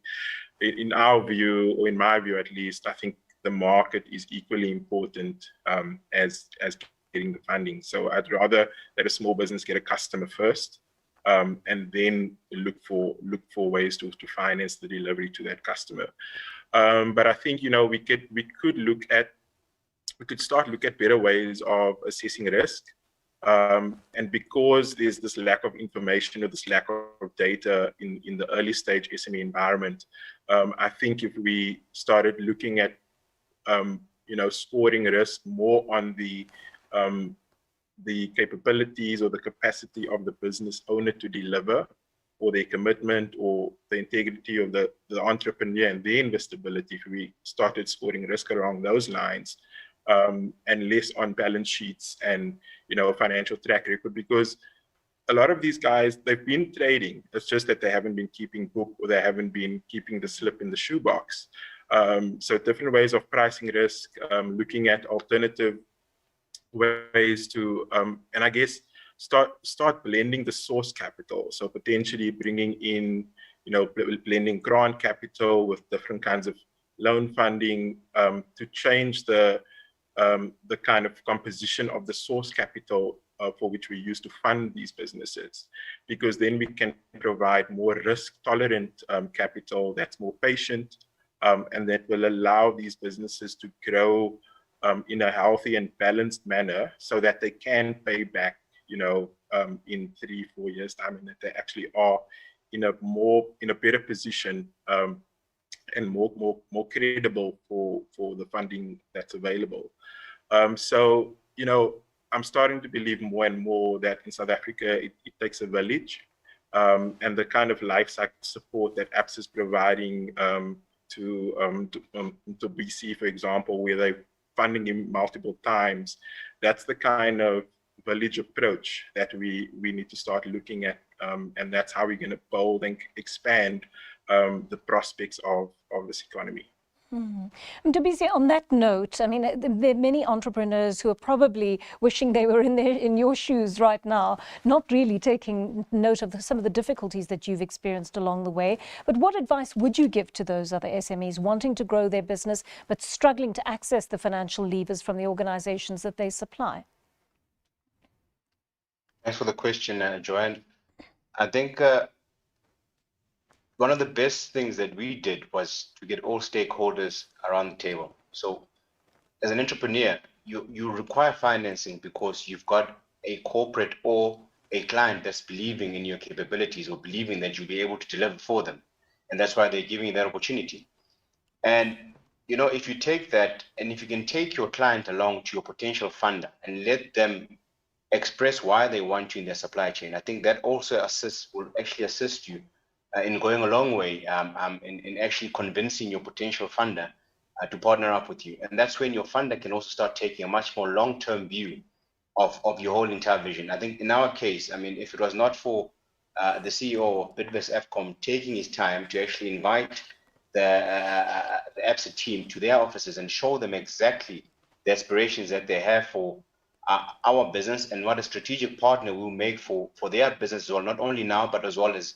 in our view, or in my view at least, I think the market is equally important as getting the funding. So I'd rather that a small business get a customer first, and then look for ways to finance the delivery to that customer. But I think, you know, we could start look at better ways of assessing risk. And because there's this lack of information or this lack of data in the early stage SME environment, I think if we started looking at, you know, scoring risk more on the capabilities or the capacity of the business owner to deliver, or their commitment or the integrity of the entrepreneur and their investability, if we started scoring risk along those lines, and less on balance sheets and, you know, financial track record, because a lot of these guys, they've been trading. It's just that they haven't been keeping book, or they haven't been keeping the slip in the shoebox. So different ways of pricing risk, looking at alternative ways to, and I guess start blending the source capital. So potentially bringing in, you know, blending grant capital with different kinds of loan funding, to change the kind of composition of the source capital for which we use to fund these businesses, because then we can provide more risk tolerant capital that's more patient, and that will allow these businesses to grow in a healthy and balanced manner, so that they can pay back, you know, in 3-4 years time, and that they actually are in a better position, and more credible for the funding that's available. So, you know, I'm starting to believe more and more that in South Africa, it takes a village, and the kind of life cycle support that APS is providing to BC, for example, where they're funding him multiple times. That's the kind of village approach that we need to start looking at, and that's how we're going to build and expand the prospects of this economy. Ndubisi, on that note, I mean, there are many entrepreneurs who are probably wishing they were in your shoes right now, not really taking note of some of the difficulties that you've experienced along the way. But what advice would you give to those other SMEs wanting to grow their business but struggling to access the financial levers from the organizations that they supply? Thanks for the question, Joanne. I think one of the best things that we did was to get all stakeholders around the table. So as an entrepreneur, you require financing because you've got a corporate or a client that's believing in your capabilities, or believing that you'll be able to deliver for them. And that's why they're giving you that opportunity. And, you know, if you take that, and if you can take your client along to your potential funder and let them express why they want you in their supply chain, I think that also will actually assist you in going a long way in actually convincing your potential funder to partner up with you. And that's when your funder can also start taking a much more long-term view of your whole entire vision. I think in our case, I mean, if it was not for the CEO of Bidvest FCOM taking his time to actually invite the ABSA team to their offices and show them exactly the aspirations that they have for our business, and what a strategic partner will make for their business as well, not only now, but as well as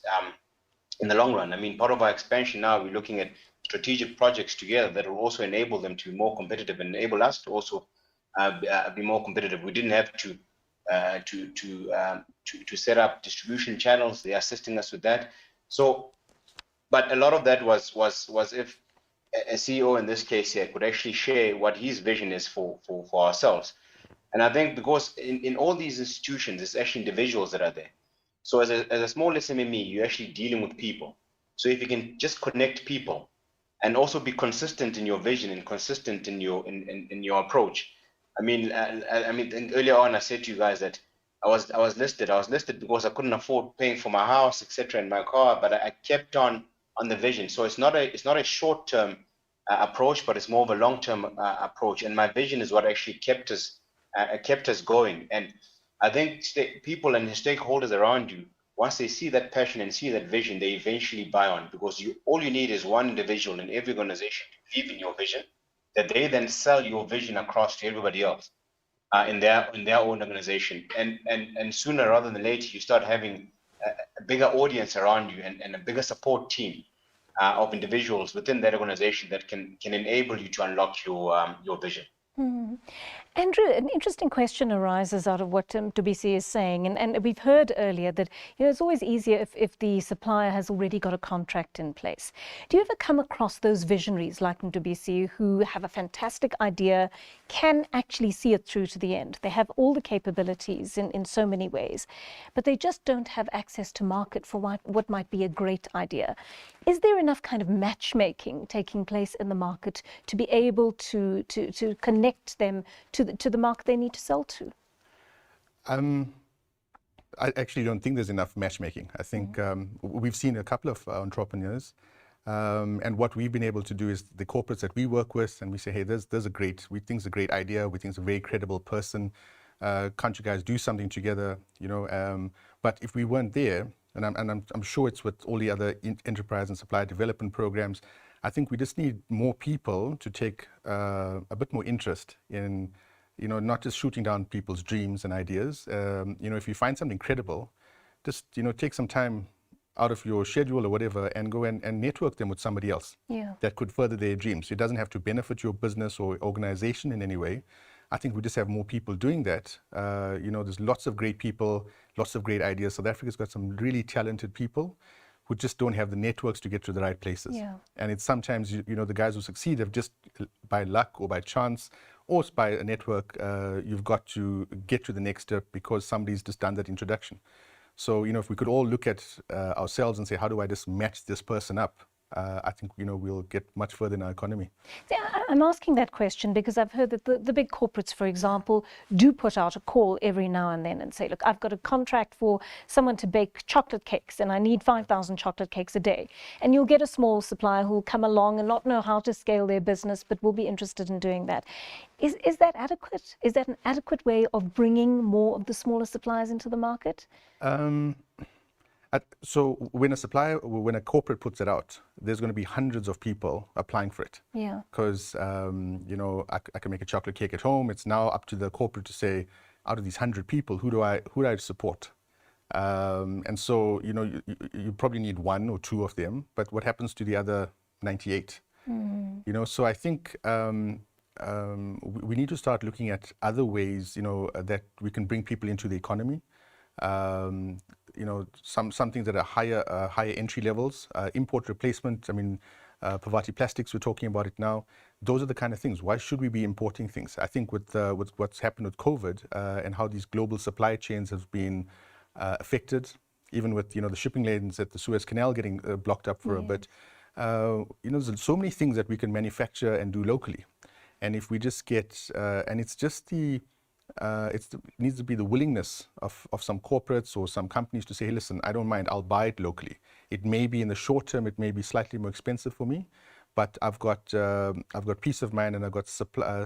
in the long run. I mean, part of our expansion now, we're looking at strategic projects together that will also enable them to be more competitive and enable us to also be more competitive. We didn't have to set up distribution channels. They're assisting us with that. So, but a lot of that was if a CEO in this case here could actually share what his vision is for ourselves. And I think because in all these institutions, it's actually individuals that are there. So as a small SME, you're actually dealing with people. So if you can just connect people and also be consistent in your vision and consistent in your approach. I mean, earlier on, I said to you guys that I was listed. I was listed because I couldn't afford paying for my house, etc., and my car. But I kept on the vision. So it's not a short term approach, but it's more of a long term approach. And my vision is what actually kept us going. And I think people and stakeholders around you, once they see that passion and see that vision, they eventually buy on, because all you need is one individual in every organization to believe in your vision, that they then sell your vision across to everybody else in their own organization, and sooner rather than later you start having a bigger audience around you and a bigger support team of individuals within that organization that can enable you to unlock your vision. Andrew, an interesting question arises out of what Tobisi is saying, and we've heard earlier that it's always easier if the supplier has already got a contract in place. Do you ever come across those visionaries like Tobisi who have a fantastic idea, can actually see it through to the end? They have all the capabilities in so many ways, but they just don't have access to market for what might be a great idea. Is there enough kind of matchmaking taking place in the market to be able to connect them to the market they need to sell to? I actually don't think there's enough matchmaking. I think we've seen a couple of entrepreneurs, and what we've been able to do is the corporates that we work with, and we say, hey, we think it's a great idea, we think it's a very credible person, can't you guys do something together, but if we weren't there, and I'm sure it's with all the other enterprise and supplier development programs, I think we just need more people to take a bit more interest in, not just shooting down people's dreams and ideas. If you find something credible, just, take some time out of your schedule or whatever and go and network them with somebody else that could further their dreams. It doesn't have to benefit your business or organization in any way. I think we just have more people doing that. There's lots of great people, lots of great ideas. South Africa's got some really talented people who just don't have the networks to get to the right places. And it's sometimes, the guys who succeed have just by luck or by chance or by a network, you've got to get to the next step because somebody's just done that introduction. So, if we could all look at ourselves and say, how do I just match this person up? I think, we'll get much further in our economy. Yeah, I'm asking that question because I've heard that the big corporates, for example, do put out a call every now and then and say, look, I've got a contract for someone to bake chocolate cakes and I need 5,000 chocolate cakes a day. And you'll get a small supplier who'll come along and not know how to scale their business, but will be interested in doing that. Is that adequate? Is that an adequate way of bringing more of the smaller suppliers into the market? So when a corporate puts it out, there's going to be hundreds of people applying for it. Yeah. Because, I can make a chocolate cake at home. It's now up to the corporate to say, out of these 100 people, who do I support? And so, you probably need one or two of them, but what happens to the other 98? So I think we need to start looking at other ways, that we can bring people into the economy. Some things that are higher entry levels, import replacement. Pavati Plastics, we're talking about it now. Those are the kind of things. Why should we be importing things? I think with what's happened with COVID and how these global supply chains have been affected, even with the shipping lanes at the Suez Canal getting blocked up for a bit. There's so many things that we can manufacture and do locally, and if we just get and it's just it needs to be the willingness of some corporates or some companies to say, hey, listen, I don't mind, I'll buy it locally. It may be in the short term, it may be slightly more expensive for me, but I've got peace of mind and I've got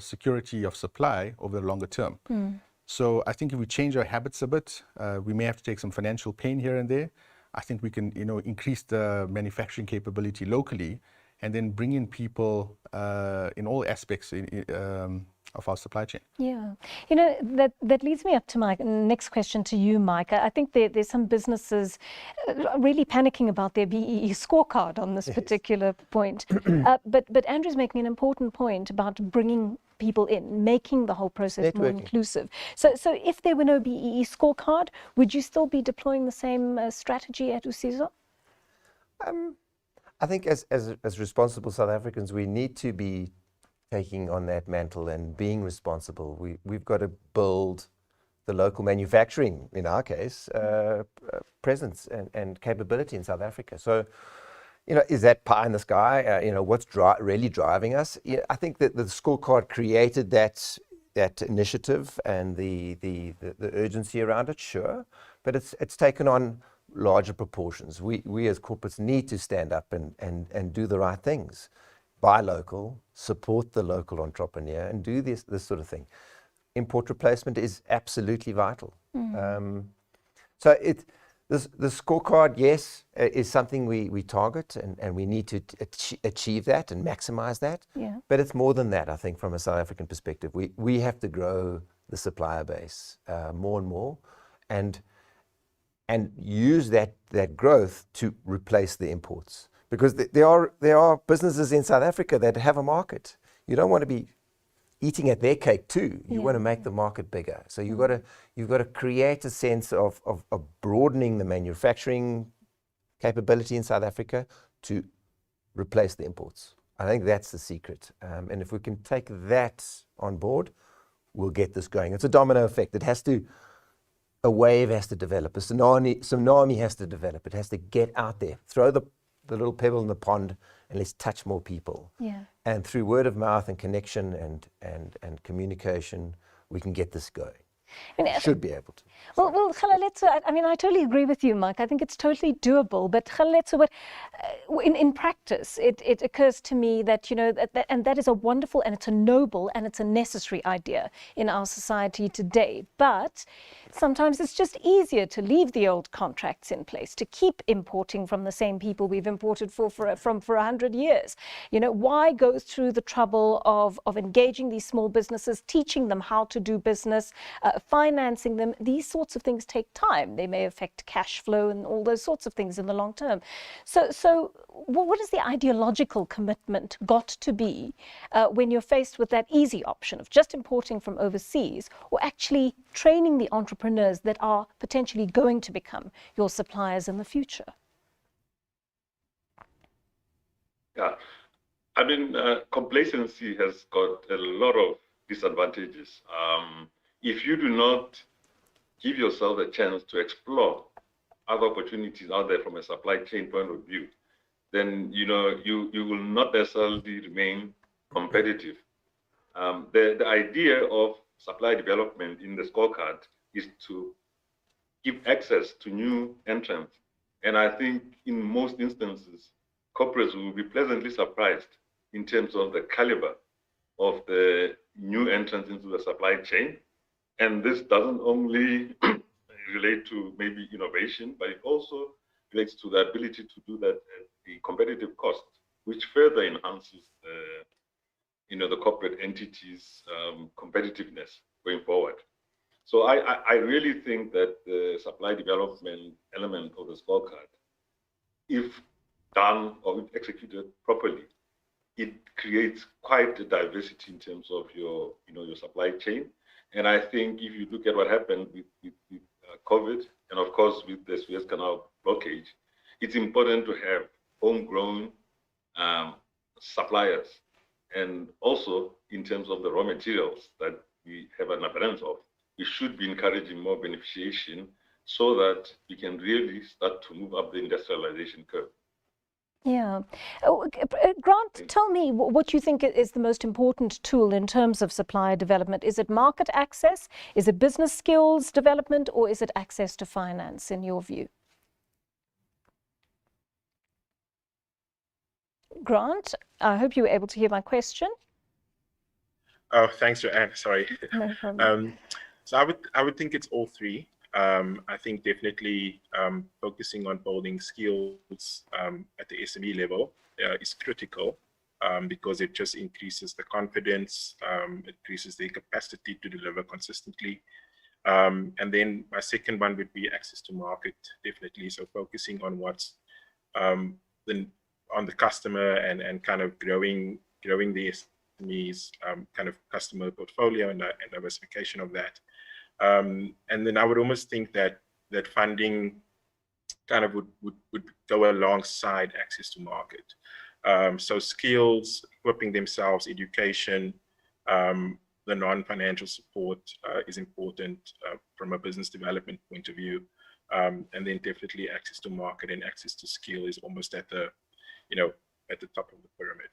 security of supply over the longer term. So I think if we change our habits a bit, we may have to take some financial pain here and there. I think we can, increase the manufacturing capability locally and then bring in people in all aspects of our supply chain. Yeah, that leads me up to my next question to you, Mike. I think there's some businesses really panicking about their BEE scorecard on this particular point. But Andrew's making an important point about bringing people in, making the whole process more inclusive. So if there were no BEE scorecard, would you still be deploying the same strategy at Usizo? I think as responsible South Africans, we need to be taking on that mantle and being responsible. We've got to build the local manufacturing, in our case, presence and capability in South Africa. So, is that pie in the sky? What's really driving us? I think that the scorecard created that that initiative and the urgency around it, sure, but it's taken on larger proportions. We as corporates need to stand up and do the right things, buy local, support the local entrepreneur, and do this sort of thing. Import replacement is absolutely vital. So the scorecard, yes, is something we target, and we need to achieve that and maximize that. Yeah. But it's more than that, I think, from a South African perspective. We have to grow the supplier base more and more, and use that growth to replace the imports. Because there are businesses in South Africa that have a market. You don't want to be eating at their cake too. You want to make the market bigger. So you've got to create a sense of broadening the manufacturing capability in South Africa to replace the imports. I think that's the secret. And if we can take that on board, we'll get this going. It's a domino effect. A wave has to develop. A tsunami has to develop. It has to get out there. Throw the little pebble in the pond and let's touch more people. Yeah. And through word of mouth and connection and communication, we can get this going. Should be able to. Well, Khalaletso, I mean, I totally agree with you, Mike. I think it's totally doable. But Khalaletso, in practice, it occurs to me that, you know, and that is a wonderful and it's a noble and it's a necessary idea in our society today. But sometimes it's just easier to leave the old contracts in place, to keep importing from the same people we've imported for 100 years. You know, why go through the trouble of engaging these small businesses, teaching them how to do business, financing them? These sorts of things take time. They may affect cash flow and all those sorts of things in the long term. So what is the ideological commitment got to be when you're faced with that easy option of just importing from overseas, or actually training the entrepreneurs that are potentially going to become your suppliers in the future? Yeah, I mean, complacency has got a lot of disadvantages. If you do not give yourself a chance to explore other opportunities out there from a supply chain point of view, then you will not necessarily remain competitive. The idea of supply development in the scorecard is to give access to new entrants. And I think in most instances, corporates will be pleasantly surprised in terms of the caliber of the new entrants into the supply chain. And this doesn't only relate to maybe innovation, but it also relates to the ability to do that at the competitive cost, which further enhances the corporate entities' competitiveness going forward. So I really think that the supply development element of the scorecard, if done or executed properly, it creates quite a diversity in terms of your supply chain. And I think if you look at what happened with COVID, and of course with the Suez Canal blockage, it's important to have homegrown suppliers. And also in terms of the raw materials that we have an abundance of, we should be encouraging more beneficiation so that we can really start to move up the industrialization curve. Yeah. Grant, tell me what you think is the most important tool in terms of supplier development. Is it market access? Is it business skills development? Or is it access to finance, in your view? Grant, I hope you were able to hear my question. Oh, thanks, Joanne. Sorry. No problem. So I would think it's all three. I think definitely focusing on building skills at the SME level is critical because it just increases the confidence, it increases the capacity to deliver consistently. And then my second one would be access to market, definitely. So focusing on what's on the customer and kind of growing the SMEs kind of customer portfolio and diversification of that. And then I would almost think that funding kind of would go alongside access to market. So skills, equipping themselves, education, the non-financial support is important from a business development point of view. And then definitely access to market and access to skill is almost at the top of the pyramid.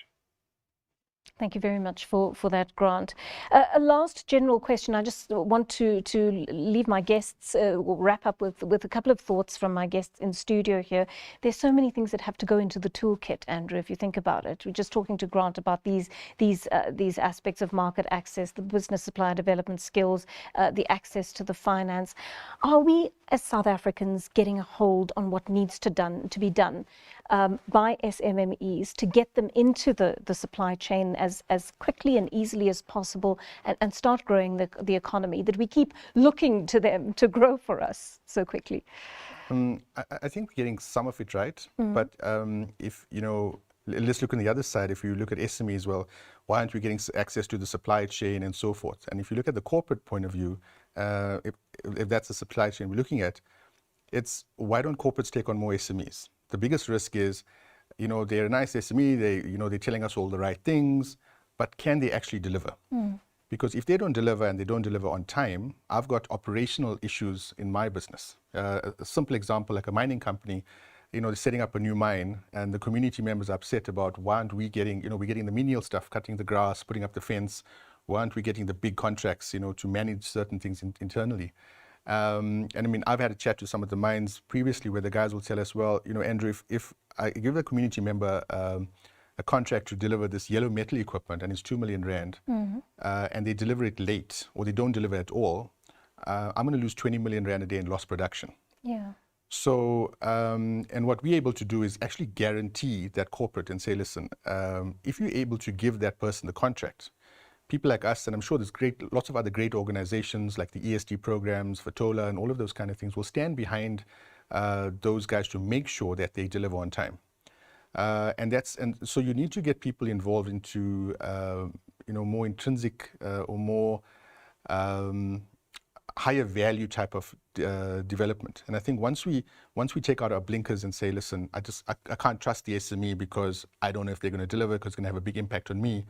Thank you very much for that, Grant. A last general question. I just want to leave my guests, wrap up with a couple of thoughts from my guests in studio here. There's so many things that have to go into the toolkit, Andrew, if you think about it. We're just talking to Grant about these aspects of market access, the business supplier development skills, the access to the finance. Are we, as South Africans, getting a hold on what needs to be done by SMMEs to get them into the supply chain as quickly and easily as possible and start growing the economy, that we keep looking to them to grow for us so quickly? I think we're getting some of it right, but if, let's look on the other side. If you look at SMEs, well, why aren't we getting access to the supply chain and so forth? And if you look at the corporate point of view, if that's the supply chain we're looking at, it's why don't corporates take on more SMEs? The biggest risk is, they're a nice SME, they're telling us all the right things, but can they actually deliver? Because if they don't deliver and they don't deliver on time, I've got operational issues in my business. A simple example, like a mining company, they're setting up a new mine and the community members are upset about why aren't we getting, we're getting the menial stuff, cutting the grass, putting up the fence, why aren't we getting the big contracts, to manage certain things internally? And I mean, I've had a chat to some of the mines previously where the guys will tell us, well, Andrew, if I give a community member a contract to deliver this yellow metal equipment and it's 2 million rand, and they deliver it late or they don't deliver at all, I'm going to lose 20 million rand a day in lost production. Yeah. So, and what we're able to do is actually guarantee that corporate and say, listen, if you're able to give that person the contract, people like us, and I'm sure there's lots of other great organizations like the ESD programs, Fatola, and all of those kind of things will stand behind those guys to make sure that they deliver on time. And so you need to get people involved into, more intrinsic or more higher value type of development. And I think once we take out our blinkers and say, listen, I can't trust the SME because I don't know if they're going to deliver because it's going to have a big impact on me,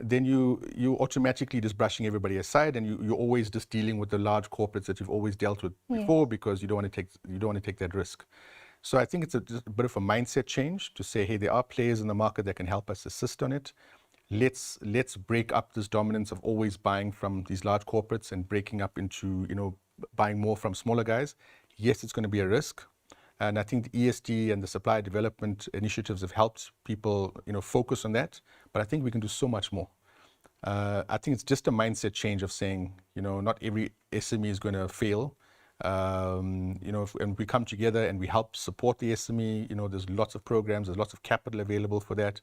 then you automatically just brushing everybody aside, and you're always just dealing with the large corporates that you've always dealt with before, because you don't want to take that risk. So I think it's just a bit of a mindset change to say, hey, there are players in the market that can help us assist on it. Let's break up this dominance of always buying from these large corporates and breaking up into buying more from smaller guys. Yes, it's going to be a risk. And I think the ESD and the supplier development initiatives have helped people, focus on that. But I think we can do so much more. I think it's just a mindset change of saying, not every SME is going to fail. And we come together and we help support the SME, there's lots of programs, there's lots of capital available for that,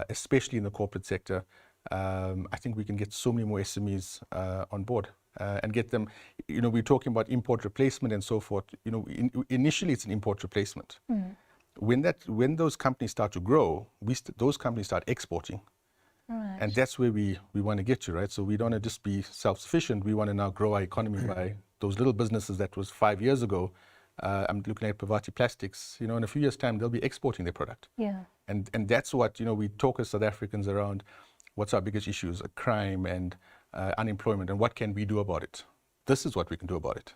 especially in the corporate sector. I think we can get so many more SMEs on board. And get them, we're talking about import replacement and so forth. Initially it's an import replacement. When those companies start to grow, those companies start exporting. Right. And that's where we want to get to, right? So we don't want to just be self-sufficient. We want to now grow our economy by those little businesses that was 5 years ago. I'm looking at Pavati Plastics, in a few years' time, they'll be exporting their product. Yeah. And that's what, we talk as South Africans around what's our biggest issues, crime and unemployment, and what can we do about it? This is what we can do about it.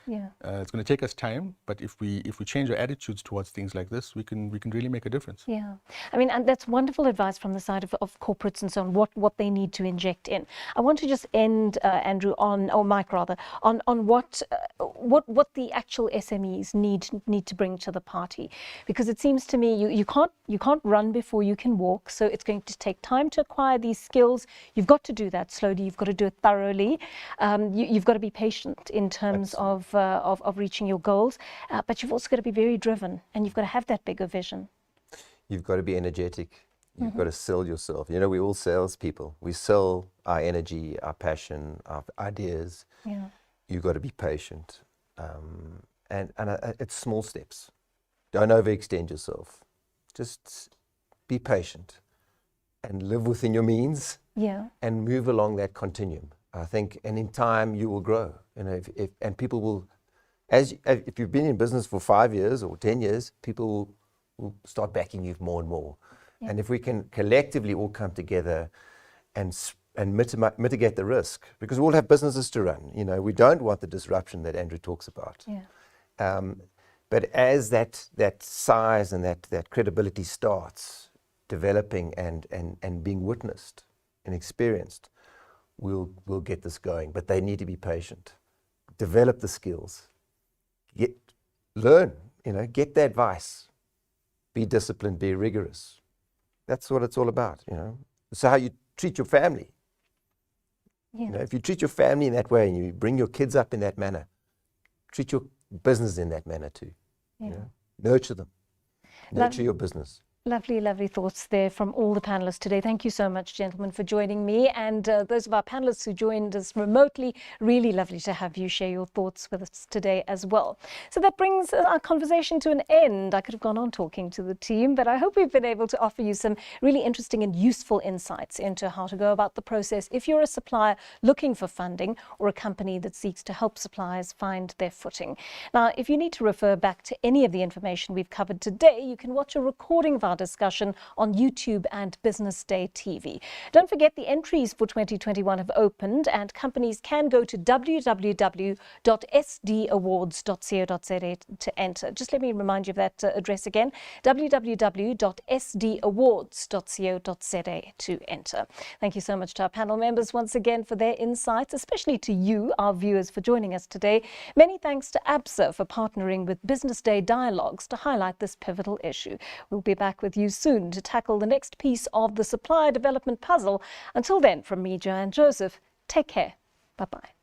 Yeah. It's going to take us time, but if we change our attitudes towards things like this, we can really make a difference. Yeah, I mean, and that's wonderful advice from the side of corporates and so on, what they need to inject in. I want to just end, Andrew, or Mike rather, on what the actual SMEs need to bring to the party, because it seems to me you can't run before you can walk. So it's going to take time to acquire these skills. You've got to do that slowly. You've got to do it thoroughly. You've got to be patient in terms of reaching your goals, but you've also got to be very driven, and you've got to have that bigger vision. You've got to be energetic. You've got to sell yourself. We're all salespeople. We sell our energy, our passion, our ideas. Yeah. You've got to be patient, and it's small steps. Don't overextend yourself. Just be patient, and live within your means. Yeah. And move along that continuum. I think, and in time you will grow. And people will, if you've been in business for 5 years or 10 years, people will start backing you more and more. Yeah. And if we can collectively all come together and mitigate the risk, because we all have businesses to run. We don't want the disruption that Andrew talks about. Yeah. But as that size and that credibility starts, developing and being witnessed and experienced, we'll get this going. But they need to be patient, develop the skills, learn, get the advice, be disciplined, be rigorous. That's what it's all about, It's how you treat your family. Yeah. If you treat your family in that way and you bring your kids up in that manner, treat your business in that manner too. Yeah. Nurture them, nurture your business. Lovely, lovely thoughts there from all the panelists today. Thank you so much, gentlemen, for joining me. And those of our panelists who joined us remotely, really lovely to have you share your thoughts with us today as well. So that brings our conversation to an end. I could have gone on talking to the team, but I hope we've been able to offer you some really interesting and useful insights into how to go about the process if you're a supplier looking for funding or a company that seeks to help suppliers find their footing. Now, if you need to refer back to any of the information we've covered today, you can watch a recording of our discussion on YouTube and Business Day TV. Don't forget the entries for 2021 have opened and companies can go to www.sdawards.co.za to enter. Just let me remind you of that address again, www.sdawards.co.za to enter. Thank you so much to our panel members once again for their insights, especially to you, our viewers, for joining us today. Many thanks to ABSA for partnering with Business Day Dialogues to highlight this pivotal issue. We'll be back with you soon to tackle the next piece of the supplier development puzzle. Until then, from me, Joanne Joseph, take care. Bye-bye.